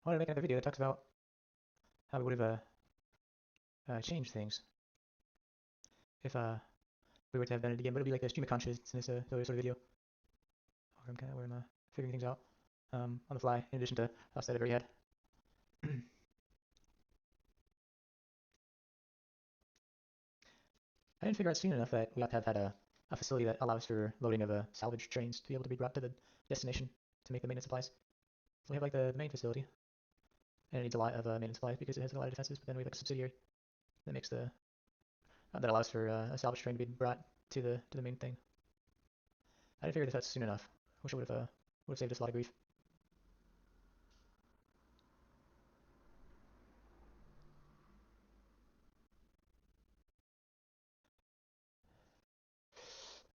I wanted to make another video that talks about how we would have changed things if we were to have done it again. But it'll be like a stream of consciousness sort of video where I'm figuring things out on the fly, in addition to thoughts that I've already had. I didn't figure out soon enough that we ought to have had a facility that allows for loading of salvage trains to be able to be brought to the destination to make the maintenance supplies. So we have like the main facility, and it needs a lot of maintenance supplies because it has a lot of defenses. But then we have like a subsidiary that makes that allows for a salvage train to be brought to the main thing. I didn't figure this out soon enough. Wish I would have saved us a lot of grief.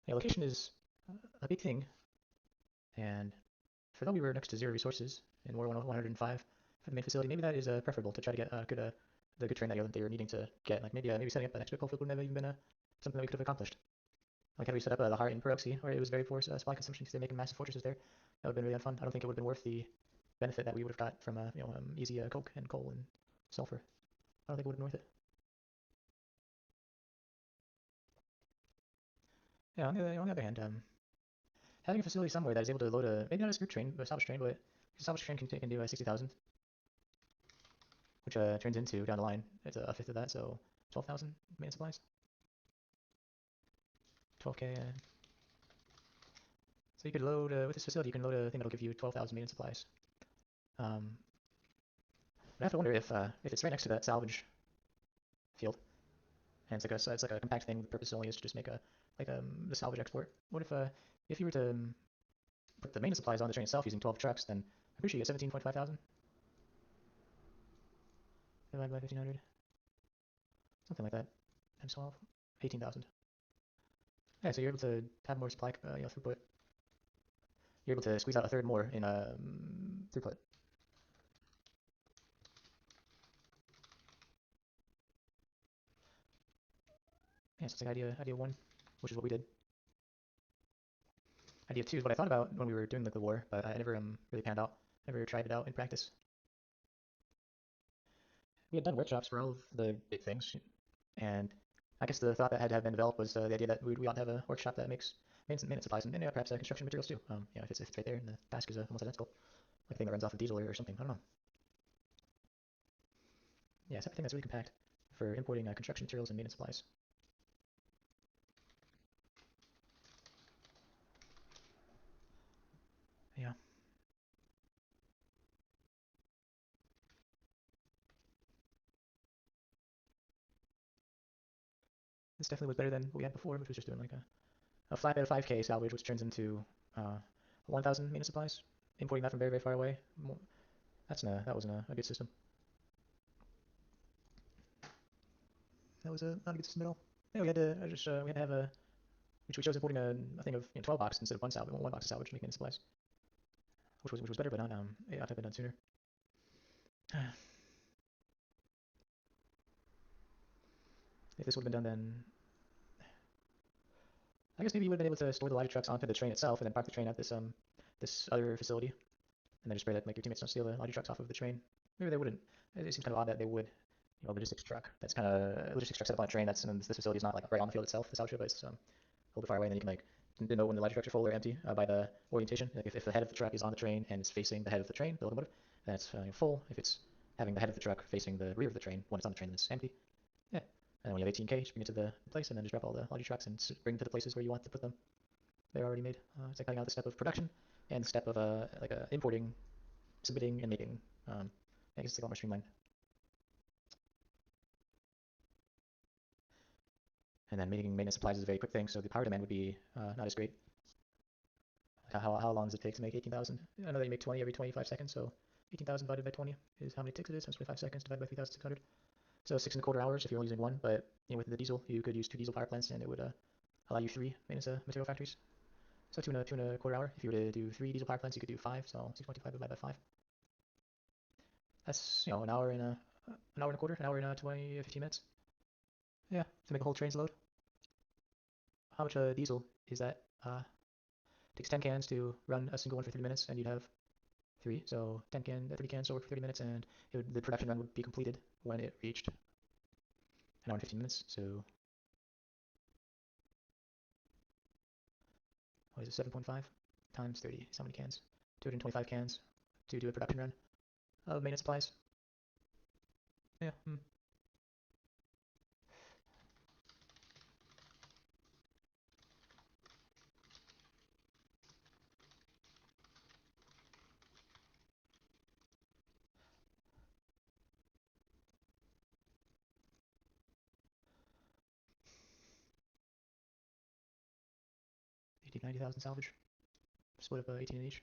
Yeah, location is a big thing, and for though we were next to zero resources in War 105 for the main facility, maybe that is preferable to try to get the good train that they were needing to get. Like maybe setting up an extra coalfield would never even been something that we could have accomplished. Like had we set up the heart in Peroxy, where it was very poor supply consumption because they're making massive fortresses there, that would have been really fun. I don't think it would have been worth the benefit that we would have got from easy coke and coal and sulfur. I don't think it would have been worth it. Yeah, on the other hand, having a facility somewhere that is able to load maybe not a scoop train, but a salvage train, but a salvage train can do 60,000, which turns into down the line it's a fifth of that, so 12,000 maintenance supplies. 12k. So you could load with this facility, you can load a thing that'll give you 12,000 maintenance supplies. I have to wonder if it's right next to that salvage field, and it's like a compact thing. The purpose only is to just make the salvage export. What if you were to put the maintenance supplies on the train itself using 12 trucks, then I'm pretty sure you get 17.5 thousand divided by 1,500, something like that, times 12, 18,000. Yeah, so you're able to have more supply throughput. You're able to squeeze out a third more in throughput. Yeah, so it's like idea one, which is what we did. Idea two is what I thought about when we were doing the war, but I never really panned out. Never tried it out in practice. We had done workshops for all of the big things, and I guess the thought that had to have been developed was the idea that we ought to have a workshop that makes maintenance supplies and perhaps construction materials too. If it's right there and the task is almost identical, like a thing that runs off of diesel or something. I don't know. Yeah, it's everything that's really compact for importing construction materials and maintenance supplies. Yeah. This definitely was better than what we had before, which was just doing like a flatbed 5K salvage, which turns into 1,000 maintenance supplies. Importing that from very, very far away. That wasn't a good system. That was not a good system at all. Yeah, we had to have we chose importing a thing of 12 boxes instead of one box of salvage to make maintenance supplies, which was better, but not it ought to have been done sooner. If this would have been done, then I guess maybe you would have been able to store the loaded trucks onto the train itself, and then park the train at this other facility, and then just pray that like your teammates don't steal the loaded trucks off of the train. Maybe they wouldn't. It seems kind of odd that they would. Logistics truck. That's kind of logistics truck set up on a train. This facility is not like right on the field itself, the salvage, but it's a little bit far away. And then you can like know when the loaded trucks are full or empty by the orientation. Like if the head of the truck is on the train and it's facing the head of the train, the locomotive, then it's full. If it's having the head of the truck facing the rear of the train when it's on the train, then it's empty. Yeah. And when you have 18K, just bring it to the place and then just grab all the loaded trucks and bring them to the places where you want to put them. They're already made. It's like cutting out the step of production and the step of importing, submitting, and making. I guess it's like a lot more streamlined. And then making maintenance supplies is a very quick thing, so the power demand would be not as great. How long does it take to make 18,000? I know that you make 20 every 25 seconds, so 18,000 divided by 20 is how many ticks it is, times 25 seconds divided by 3,600. So 6.25 hours if you're only using one, but with the diesel, you could use 2 diesel power plants and it would allow you 3 maintenance material factories. So 2.25 hours. If you were to do 3 diesel power plants, you could do 5, so 6.25 divided by 5. That's, an hour and a quarter, an hour and 15 minutes. Yeah, to make a whole train's load. How much diesel is that? Takes 10 cans to run a single one for 3 minutes, and you'd have 3, so 30 cans sold for 30 minutes, and the production run would be completed when it reached an hour and 15 minutes. So what is it, 7.5 times 30 is how many cans? 225 cans to do a production run of maintenance supplies. Yeah. 90,000 salvage, split up 18 in each.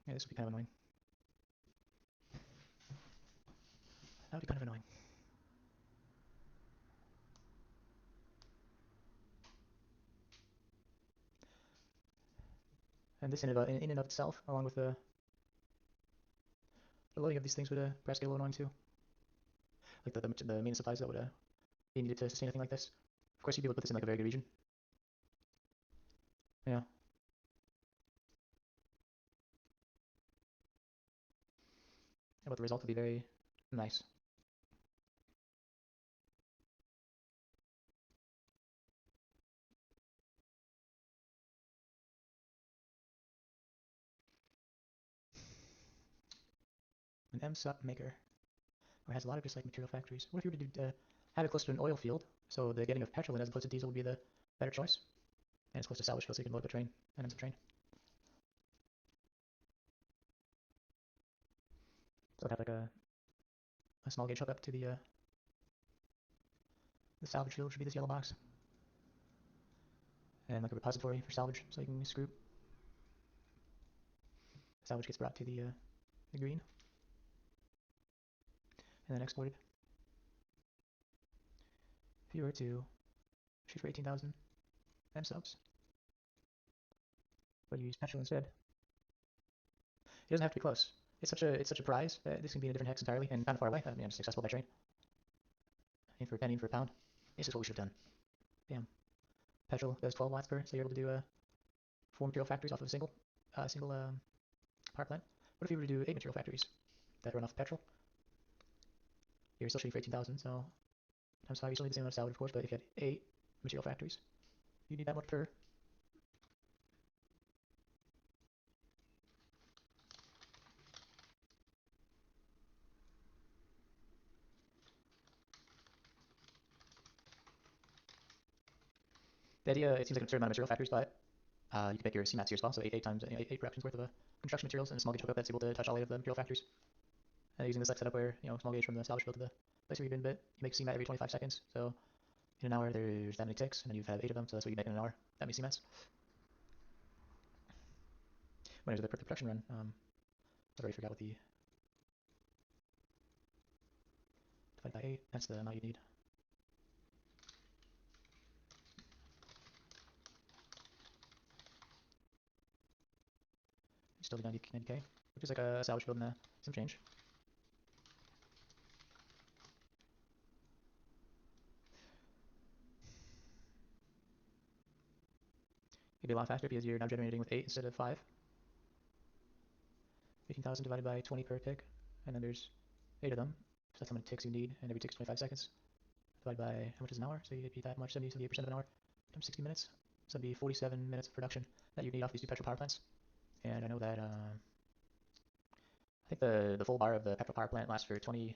Yeah, this would be kind of annoying. That would be kind of annoying. And this in and of itself, along with the loading of these things, would perhaps get a little annoying too. Like the main supplies that would be needed to sustain a thing like this. Of course, you'd be able to put this in like a very good region. Yeah. But the result would be very nice. An MSUP maker, or has a lot of just like material factories. What if you were to have it close to an oil field, so the getting of petrol in as opposed to diesel would be the better choice? And it's close to salvage field, so you can load up a train and ends a train. So I'd have like a small gauge hookup to the salvage field, which would be this yellow box, and like a repository for salvage, so you can screw. Salvage gets brought to the green, and then exported. If you were to shoot for 18,000 M subs, but you use petrol instead, it doesn't have to be close. It's such a prize that this can be in a different hex entirely and kind of far away. I mean, it's accessible by train. In for a penny, in for a pound. This is what we should have done. Bam. Petrol does 12 watts per, so you're able to do 4 material factories off of a single power plant. What if you were to do 8 material factories that run off petrol? You're still shooting for 18,000, so times 5, you still need the same amount of salvage, of course, but if you had 8 material factories, you need that much per. The idea, it seems like an absurd amount of material factories, but you can make your CMATs here as well, so 8 times, 8 productions worth of construction materials and a small gauge hookup that's able to touch all 8 of the material factories. Using this like setup where, small gauge from the salvage field to the place where you've been bit, you make CMAT every 25 seconds, so in an hour there's that many ticks, and then you have 8 of them, so that's what you make in an hour, that many CMATs. When there's the production run, I already forgot what the divided by 8, that's the amount you need. You still do 90k, which is like a salvage field and some change. It'd be a lot faster because you're now generating with 8 instead of 5. 18,000 divided by 20 per tick, and then there's 8 of them, so that's how many ticks you need, and every tick is 25 seconds. Divided by how much is an hour, so you'd be that much, 78% of an hour, times 60 minutes, so that'd be 47 minutes of production that you need off these 2 petrol power plants. And I know that, I think the full bar of the petrol power plant lasts for 20,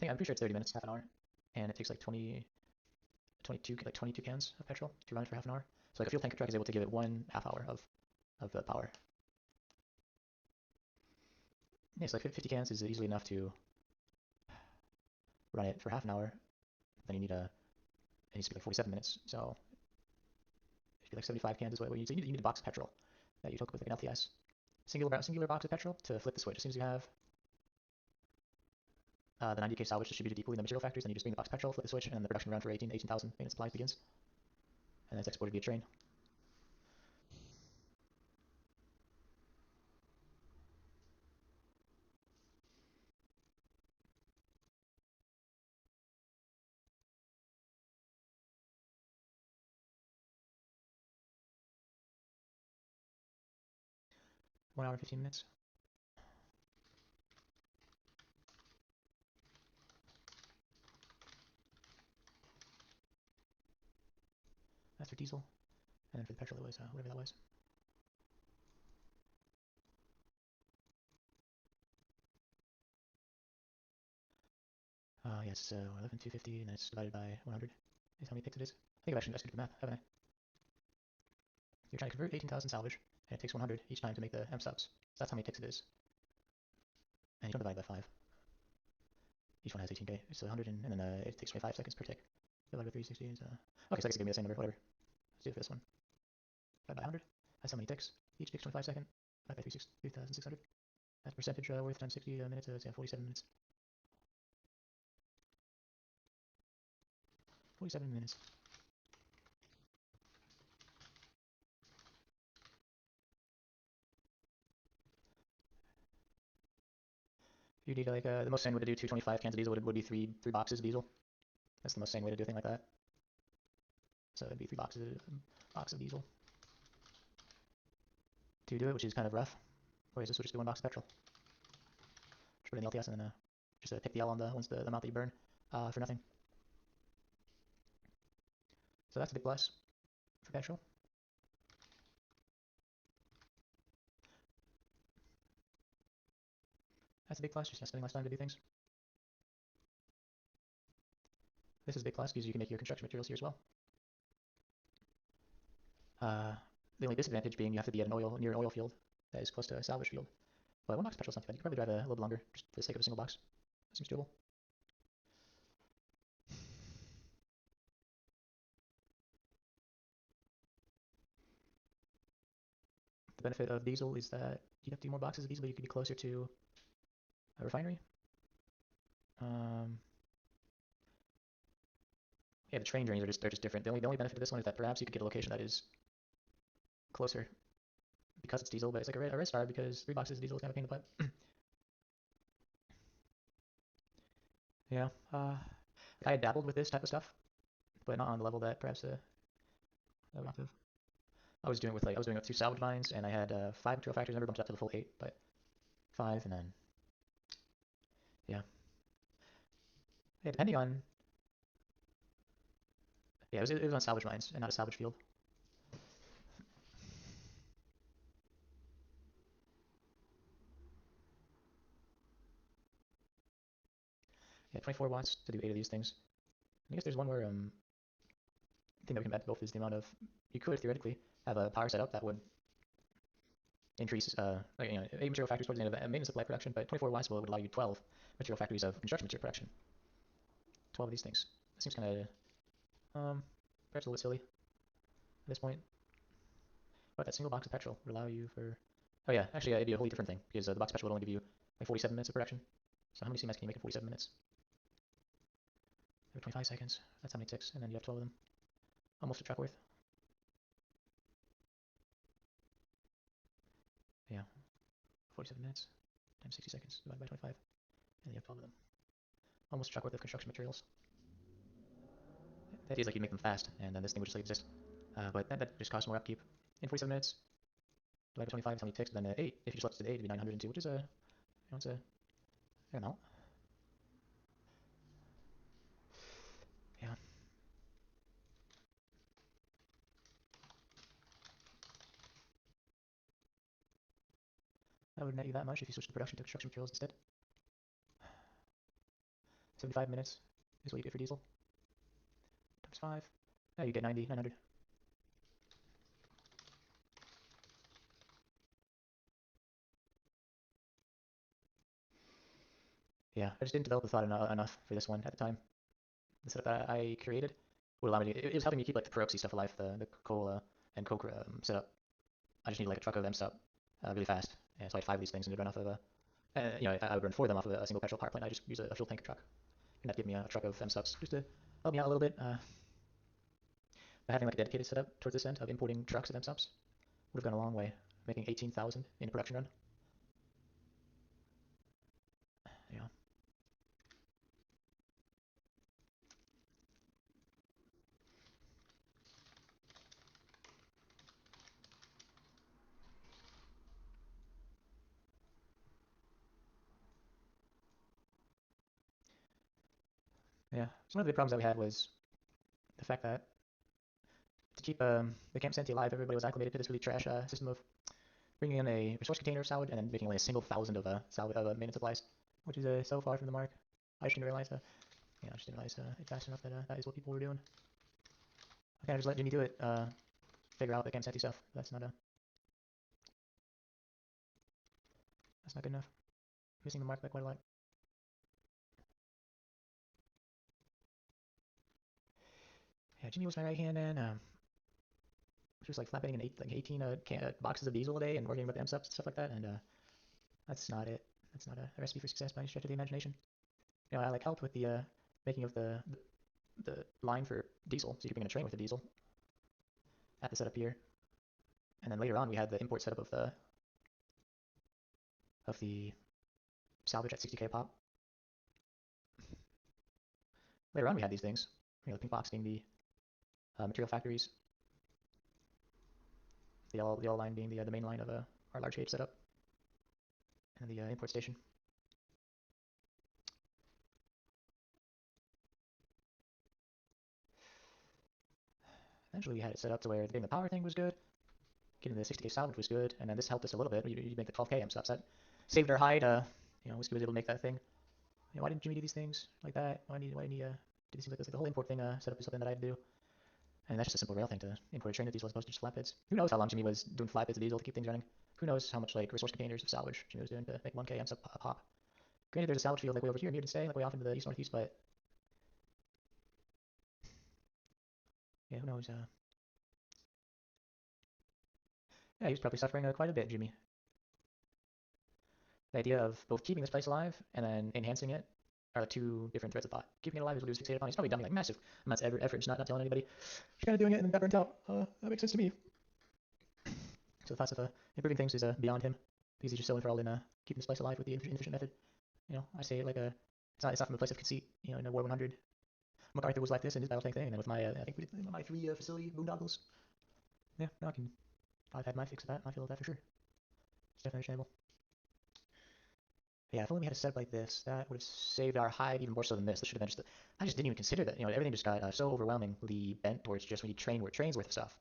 I'm pretty sure it's 30 minutes, half an hour, and it takes like 22 cans of petrol to run it for half an hour. So like a fuel tank truck is able to give it 1 half hour of power. Yeah, so like 50 cans is easily enough to run it for half an hour. Then you need it needs to be like 47 minutes. So it should be like 75 cans is what you need. So you need a box of petrol that you hook with like an LTS. Singular box of petrol to flip the switch. As soon as you have the 90k salvage distributed equally in the material factories, then you just bring the box of petrol, flip the switch, and then the production run for 18,000 maintenance supplies begins. And then it's exported via train. One hour and 15 minutes. That's for diesel. And then for the petrol, it was whatever that was. Yes, 11,250, and then it's divided by 100 is how many ticks it is. I think I've actually did the math, haven't I? You're trying to convert 18,000 salvage, and it takes 100 each time to make the M subs. So that's how many ticks it is. And you don't divide by 5. Each one has 18k, so 100, and then it takes 25 seconds per tick. Divided by 360 is, okay, so I guess it gave me the same number, whatever. Let's do it for this one. Divided by 100, that's how many ticks. Each tick's 25 seconds. Divided by 3,600. That's percentage worth times 60 minutes, so it's 47 minutes. 47 minutes. You need like the most sane way to do 225 cans of diesel would be three boxes of diesel. That's the most sane way to do a thing like that. So it'd be 3 box of diesel to do it, which is kind of rough. Or is this would just be 1 box of petrol? Just put it in the LTS and then just pick the L on the amount that you burn for nothing. So that's a big plus for petrol. That's a big plus, just spending less time to do things. This is a big plus because you can make your construction materials here as well. The only disadvantage being you have to be at near an oil field that is close to a salvage field. But 1 box of petrol is not too bad. You can probably drive a little bit longer just for the sake of a single box. That seems doable. The benefit of diesel is that you'd have to do more boxes of diesel, but you could be closer to a refinery. Yeah, the train journeys they're just different. The only benefit of this one is that perhaps you could get a location that is closer because it's diesel, but it's like a red star because 3 boxes of diesel is kind of a pain in the butt. Yeah, I had dabbled with this type of stuff, but not on the level that perhaps I would have. I was doing it with 2 salvage mines, and I had 5 material factories. I never bumped it up to the full 8, but 5, and then yeah, yeah. Depending on yeah, it was on salvage mines and not a salvage field. Yeah, 24 watts to do 8 of these things. I guess there's one more thing that we can add to both is the amount of you could theoretically have a power setup that would increase like 8 material factories towards the end of maintenance supply production, but 24 watts would allow you 12 material factories of construction material production. 12 of these things. That seems kind of perhaps a little bit silly at this point. But that single box of petrol would allow you for oh yeah, actually it'd be a wholly different thing because the box of petrol would only give you like 47 minutes of production. So how many CMS can you make in 47 minutes? Every 25 seconds. That's how many ticks, and then you have 12 of them. Almost a truck worth. Yeah, 47 minutes times 60 seconds divided by 25, and then you have 12 of them. Almost a truck worth of construction materials. The idea is like you make them fast, and then this thing would just like exist. But that just costs more upkeep. In 47 minutes, divided by 25 is how many ticks, then 8. If you just left it to 8, it'd be 902, which is it's a fair amount. Yeah. That would net you that much if you switched the production to construction materials instead. 75 minutes is what you get for diesel. Times 5. Yeah, you get 900. Yeah, I just didn't develop the thought enough for this one at the time. The setup that I created would allow me to, it was helping me keep like the peroxy stuff alive, the coal and coke setup. I just needed like a truck of M stuff really fast, and so I had 5 of these things and it'd run off of I would run 4 of them off of a single petrol power plant. I just use a fuel tank truck, and that give me a truck of M subs just to help me out a little bit. By having like a dedicated setup towards this end of importing trucks of M subs would have gone a long way, making 18,000 in a production run. Yeah. Yeah. So one of the big problems that we had was the fact that to keep the Camp Senti alive, everybody was acclimated to this really trash system of bringing in a resource container of salvage and then making only a single thousand of maintenance supplies, which is so far from the mark. I just didn't realize I just didn't realize it fast enough that that is what people were doing. I kind of just let Jimmy do it, figure out the Camp Senti stuff. That's not good enough. Missing the mark by quite a lot. Yeah, Jimmy was my right hand man. She was like flatbedding in 18 boxes of diesel a day and working with M-subs and stuff like that, and that's not it. That's not a recipe for success by any stretch of the imagination. I like helped with the making of the line for diesel, so you could bring in a train with the diesel at the setup here. And then later on, we had the import setup of the salvage at 60k a pop. Later on, we had these things. The pink box being the material factories, the yellow line being the main line of our large gauge setup, and the import station. Eventually, we had it set up to where getting the power thing was good, getting the 60k salvage was good, and then this helped us a little bit. You make the 12k M subs. That saved our hide. Whiskey was able to make that thing. Why didn't Jimmy do these things like that? Why didn't he do these things like this? Like the whole import thing set up is something that I had to do. And that's just a simple rail thing to import a train of diesel as opposed to just flatbeds. Who knows how long Jimmy was doing flatbeds of diesel to keep things running? Who knows how much like resource containers of salvage Jimmy was doing to make 1k M sub pop? Granted, there's a salvage field like way over here near to stay, like way off into the east northeast, but yeah, who knows? Yeah, he was probably suffering quite a bit, Jimmy. The idea of both keeping this place alive and then enhancing it are the 2 different threads of thought. Keeping it alive is what he was fixated on. He's probably dumping like massive amounts of effort, just not telling anybody. He's kind of doing it and then got burnt out. That makes sense to me. So the thoughts of improving things is beyond him because he's just so enthralled in keeping this place alive with the inefficient method. I say it like it's not from a place of conceit. In a War 100, MacArthur was like this in his battle tank thing, and then with my I think my 3 facility boondoggles. Yeah, no, I've had my fix of that. I feel that for sure. It's definitely understandable. Yeah, if only we had a setup like this, that would have saved our hide even more so than this. This should have been just. I just didn't even consider that. Everything just got so overwhelmingly bent towards just we need trains worth of stuff.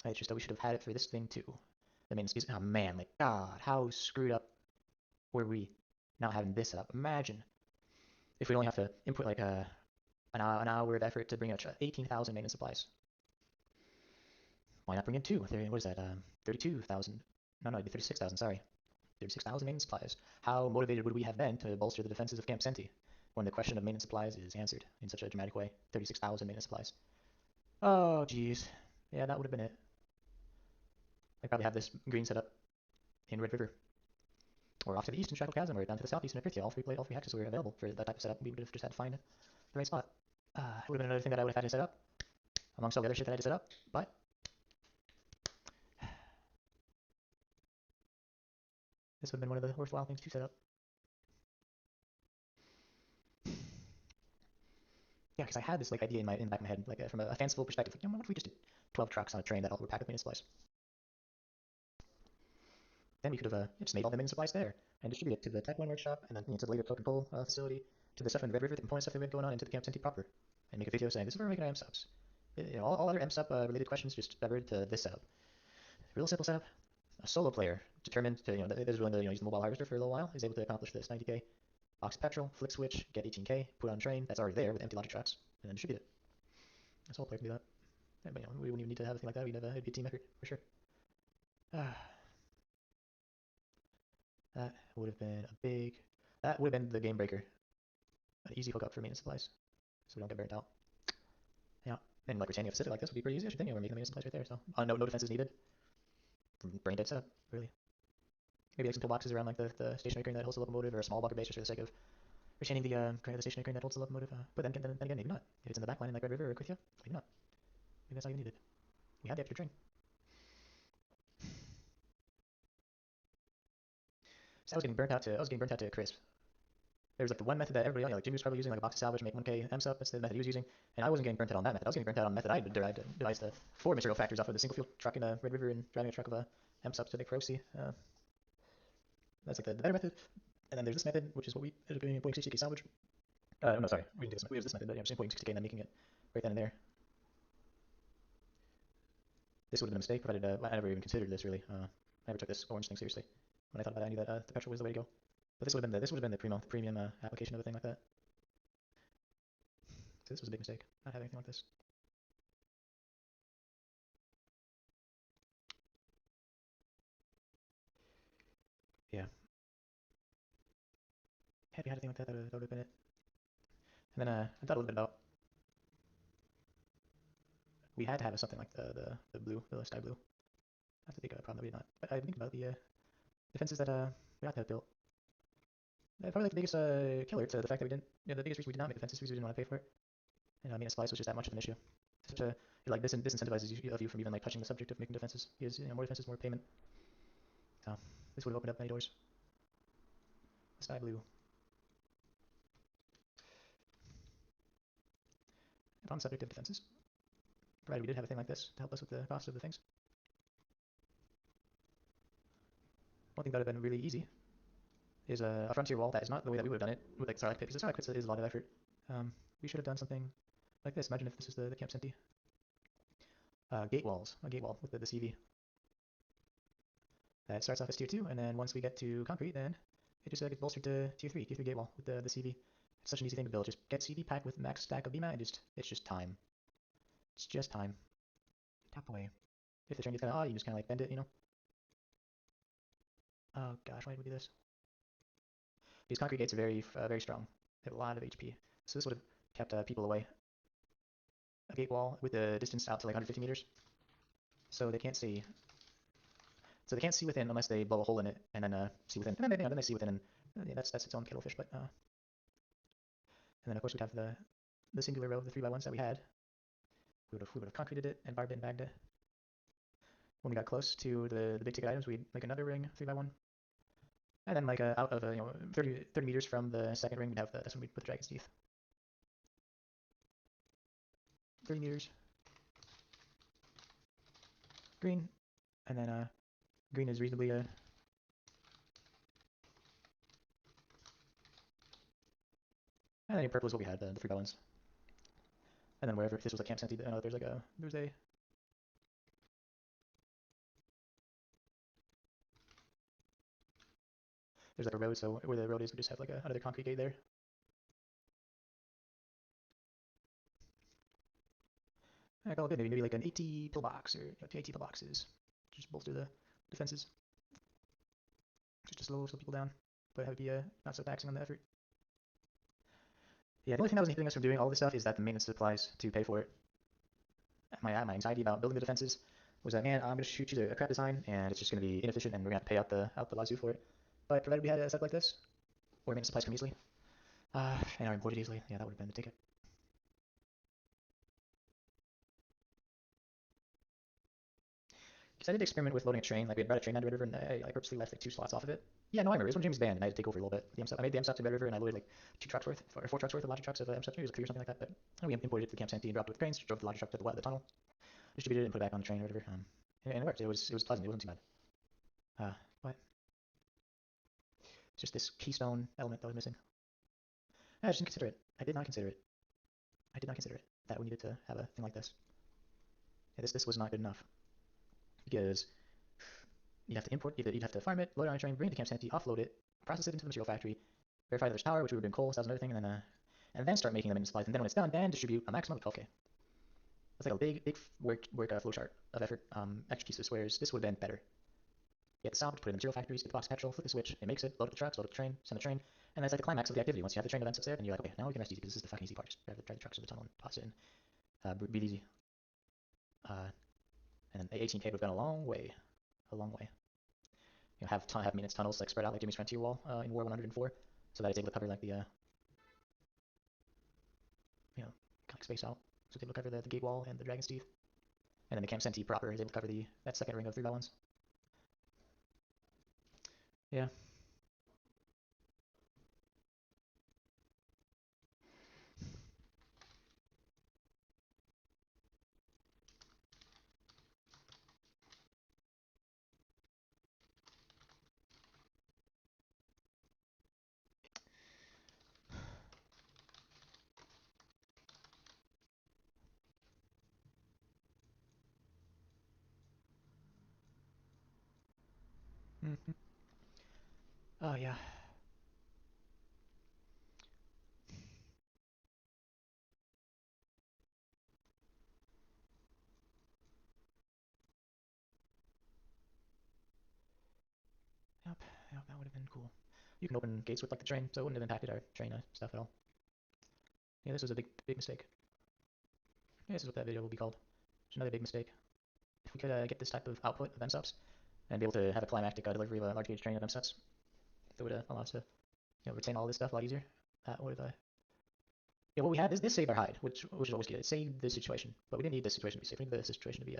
It's just that we should have had it for this thing too. I mean, oh man, like God, how screwed up were we not having this setup? Imagine if we only have to input like an hour of effort to bring out 18,000 maintenance supplies. Why not bring in 2? What is that? 32,000. No, it'd be 36,000. Sorry, 36,000 maintenance supplies. How motivated would we have been to bolster the defenses of Camp Senti when the question of maintenance supplies is answered in such a dramatic way? 36,000 maintenance supplies. Oh, jeez. Yeah, that would have been it. I probably have this green set up in Red River, or off to the east in Shackle Chasm, or down to the southeast in Aprithia. All three hexes were available for that type of setup. We would have just had to find the right spot. It would have been another thing that I would have had to set up, amongst all the other shit that I had to set up. But this would have been one of the worthwhile things to set up. Yeah, because I had this like idea in the back of my head, like from a fanciful perspective. Like, what if we just did 12 trucks on a train that all were packed with maintenance supplies? Then we could have just made all the maintenance supplies there and distribute it to the Type 1 workshop, and then to the later Coke and Coal facility, to the stuff in the Red River, the component stuff that we had going on, into the Camp Senti proper, and make a video saying this is where we're making our M-subs. All other M-sub related questions just diverted to this setup. Real simple setup. A solo player determined to, that is willing to use the mobile harvester for a little while is able to accomplish this 90k. Box of petrol, flick switch, get 18k, put on a train that's already there with empty logic tracks, and then distribute it. A solo player can do that. Yeah, but we wouldn't even need to have a thing like that. It'd be a team effort for sure. That would have been the game breaker. An easy hookup for maintenance supplies. so we don't get burnt out. Yeah, and like retaining a facility like this would be pretty easy. I should think we're making the maintenance supplies right there. So no defenses needed. Brain dead setup, really. Maybe like some pillboxes around like the stationary crane that holds the locomotive, or a small bunker base just for the sake of retaining the stationary crane that holds the locomotive. But then again, maybe not. If it's in the back line in like Red River or Krithia, maybe not. Maybe that's all you needed. We had the extra train. So I was getting burnt out to a crisp. There was like the one method that everybody else, like Jimmy was probably using, like a box of salvage, make 1k MSUP. That's the method he was using, and I wasn't getting burnt out on that method. I was getting burnt out on the method I devised the 4 material factors off of the single fuel truck in Red River and driving a truck of MSUP to make Proxy. That's like the better method. And then there's this method, which is what we ended up doing, importing 60k salvage. No, sorry, we didn't do this. We used this method, but yeah, just importing 60k and then making it right then and there. This would have been a mistake, provided I never even considered this really. I never took this orange thing seriously. When I thought about it, I knew that the petrol was the way to go. But this would have been the premium application of a thing like that. So this was a big mistake, not having anything like this. Yeah. Had we had anything like that, that would have been it. And then I thought a little bit about, we had to have something like the blue, the sky blue. That's a big problem that we did not. But I think about the defenses that we ought to have built. Probably like the biggest killer to the fact that we didn't, the biggest reason we did not make defenses is because we didn't want to pay for it. And maintenance supplies was just that much of an issue. Such a, like this disincentivizes you from even like touching the subject of making defenses. Because more defenses, more payment. So this would have opened up many doors. Sky blue. Upon the subject of defenses, provided we did have a thing like this to help us with the cost of the things. One thing that would have been really easy is a frontier wall that is not the way that we would have done it with like Starlight Pit, because the Starlight Pit is a lot of effort. We should have done something like this. Imagine if this is the Camp Senti. Gate walls, a gate wall with the CV. That starts off as tier 2, and then once we get to concrete, then it just gets bolstered to tier 3 gate wall with the CV. It's such an easy thing to build. Just get CV packed with max stack of BMAT, and it's just time. It's just time. Tap away. If the train gets kind of odd, you just kind of like bend it, Oh gosh, why did we do this? These concrete gates are very strong. They have a lot of HP. So this would have kept people away. A gate wall with the distance out to like 150 meters. So they can't see. So they can't see within unless they blow a hole in it and then see within. And then they see within, and yeah, that's its own kettlefish. But and then of course we'd have the singular row of the 3x1s that we had. We would have concreted it and barbed it and bagged it. When we got close to the big ticket items, we'd make another ring 3x1. And then like out of 30 meters from the second ring, we'd have that's when we'd put the dragon's teeth. 30 meters. Green, and then green is reasonably and then purple is what we had, the 3x1s. And then wherever, if this was like Camp Senti, there's like there's like a road, so where the road is, we just have like another concrete gate there. I call it good, maybe like an 80 pillbox, or 2 80 pillboxes. Just bolster the defenses. Just to slow people down, but have it be not so taxing on the effort. Yeah, the only thing that was inhibiting us from doing all this stuff is that the maintenance supplies to pay for it. My anxiety about building the defenses was that, man, I'm gonna shoot you a crap design, and it's just gonna be inefficient, and we're gonna have to pay out the wazoo for it. But provided we had a setup like this, where maintenance supplies come easily, and are imported easily, yeah, that would have been the ticket. Because I did experiment with loading a train, like we had brought a train down to Red River, and I purposely left like 2 slots off of it. Yeah, no, I remember. It was when James banned, and I had to take over a little bit. I made the MSUP to Red River, and I loaded like 2 trucks worth, or 4 trucks worth of logic trucks of MSUP. Maybe it was 3 or something like that. But we imported it to the Camp Senti and dropped it with cranes, drove the logic truck to the tunnel, distributed it, and put it back on the train or whatever. And it worked. It was pleasant. It wasn't too bad. But it's just this keystone element that was missing. I just didn't consider it. I did not consider it. I did not consider it. That we needed to have a thing like this. Yeah, this was not good enough. Because you'd have to import, you'd have to farm it, load it on a train, bring it to Camp Senti, offload it, process it into the material factory, verify that there's power, which we would have been coal, so that was another thing, and then start making them into supplies, and then when it's done, then distribute a maximum of 12k. That's like a big work flowchart of effort. Extra piece of squares. This would have been better. Get the salvage, put it in the material factories, get the box of petrol, flip the switch, it makes it, load up the trucks, load up the train, send the train, And that's like the climax of the activity. Once you have the train of events up there, then you're like, okay, now we can rest easy because this is the fucking easy part. Just drive the trucks to the tunnel and toss it in. Breathe easy. And then the 18K would have gone a long way. You know, have maintenance tunnels like spread out like Jimmy's Frontier Wall in War 104, so that it's able to cover like the you know, kind of space out, so it's able to cover the Gate Wall and the Dragon's Teeth, and then the Camp Senti proper is able to cover that second ring of 3x1s. Yeah. Mm-hmm. Oh yeah. Yep. Yep. That would have been cool. You can open gates with like the train, so it wouldn't have impacted our train stuff at all. Yeah, this was a big mistake. Yeah, this is what that video will be called. It's another big mistake. If we could get this type of output of MSUPs and be able to have a climactic delivery of a large gauge train of MSUPs, that would allow us to retain all this stuff a lot easier. That would have yeah, what we had this saved our hide, which is always good. It saved the situation, but we didn't need this situation to be safe. We needed the situation to be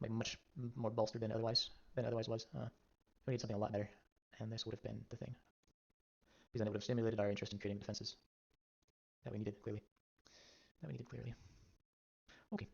like much more bolstered than otherwise was. We need something a lot better, and this would have been the thing, because then it would have stimulated our interest in creating defenses that we needed clearly. Okay.